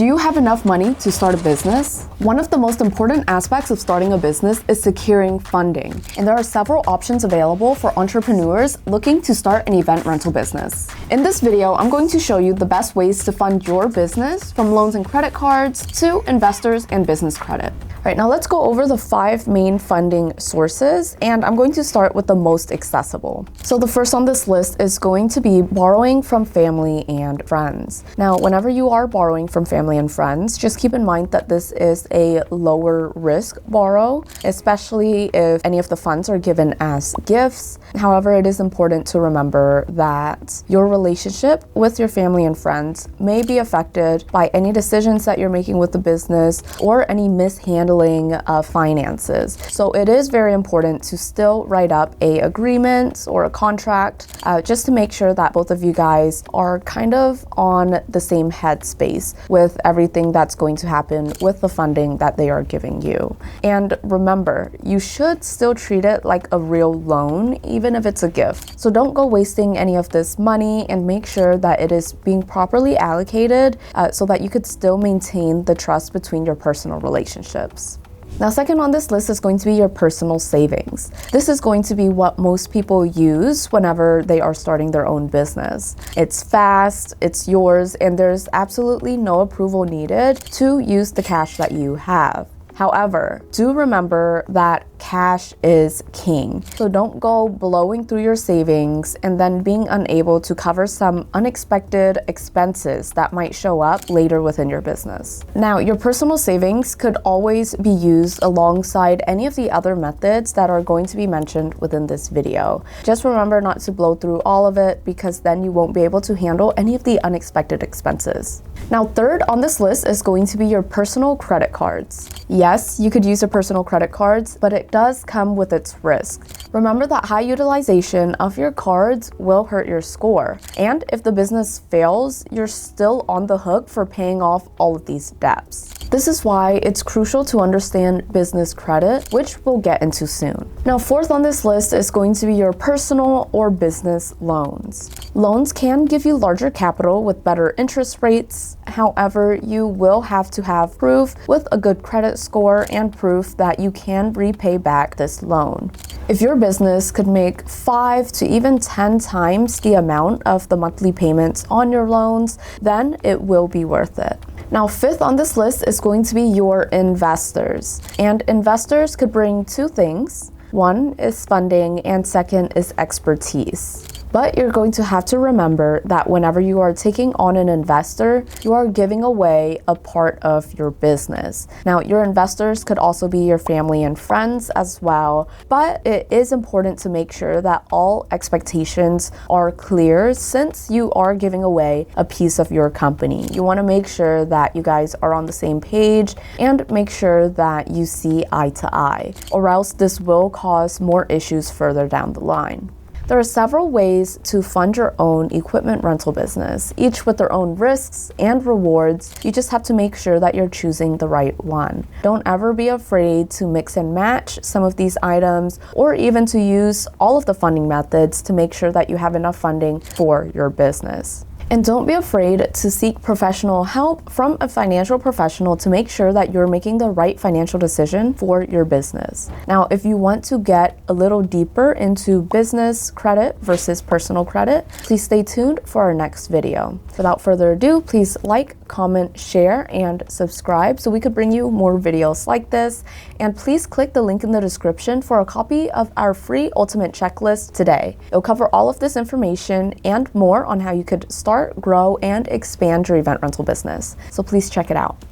Do you have enough money to start a business? One of the most important aspects of starting a business is securing funding, and there are several options available for entrepreneurs looking to start an event rental business. In this video, I'm going to show you the best ways to fund your business, from loans and credit cards to investors and business credit. Right, now let's go over the 5 main funding sources, and I'm going to start with the most accessible. So the first on this list is going to be borrowing from family and friends. Now, whenever you are borrowing from family and friends, just keep in mind that this is a lower risk borrow, especially if any of the funds are given as gifts. However, it is important to remember that your relationship with your family and friends may be affected by any decisions that you're making with the business or any mishandling of finances. So it is very important to still write up an agreement or a contract just to make sure that both of you guys are kind of on the same headspace with everything that's going to happen with the funding that they are giving you. And remember, you should still treat it like a real loan, even if it's a gift. So don't go wasting any of this money, and make sure that it is being properly allocated so that you could still maintain the trust between your personal relationships. Now, second on this list is going to be your personal savings. This is going to be what most people use whenever they are starting their own business. It's fast, it's yours, and there's absolutely no approval needed to use the cash that you have. However, do remember that cash is king. So don't go blowing through your savings and then being unable to cover some unexpected expenses that might show up later within your business. Now, your personal savings could always be used alongside any of the other methods that are going to be mentioned within this video. Just remember not to blow through all of it, because then you won't be able to handle any of the unexpected expenses. Now, third on this list is going to be your personal credit cards. Yes, you could use your personal credit cards, but it does come with its risk. Remember that high utilization of your cards will hurt your score. And if the business fails, you're still on the hook for paying off all of these debts. This is why it's crucial to understand business credit, which we'll get into soon. Now, fourth on this list is going to be your personal or business loans. Loans can give you larger capital with better interest rates. However, you will have to have proof with a good credit score and proof that you can repay back this loan. If your business could make 5 to even 10 times the amount of the monthly payments on your loans, then it will be worth it. Now, fifth on this list is going to be your investors. And investors could bring 2 things. One is funding, and second is expertise. But you're going to have to remember that whenever you are taking on an investor, you are giving away a part of your business. Now, your investors could also be your family and friends as well, but it is important to make sure that all expectations are clear, since you are giving away a piece of your company. You want to make sure that you guys are on the same page and make sure that you see eye to eye, or else this will cause more issues further down the line. There are several ways to fund your own equipment rental business, each with their own risks and rewards. You just have to make sure that you're choosing the right one. Don't ever be afraid to mix and match some of these items, or even to use all of the funding methods to make sure that you have enough funding for your business. And don't be afraid to seek professional help from a financial professional to make sure that you're making the right financial decision for your business. Now, if you want to get a little deeper into business credit versus personal credit, please stay tuned for our next video. Without further ado, please like, comment, share, and subscribe so we could bring you more videos like this. And please click the link in the description for a copy of our free ultimate checklist today. It'll cover all of this information and more on how you could start, grow, and expand your event rental business. So please check it out.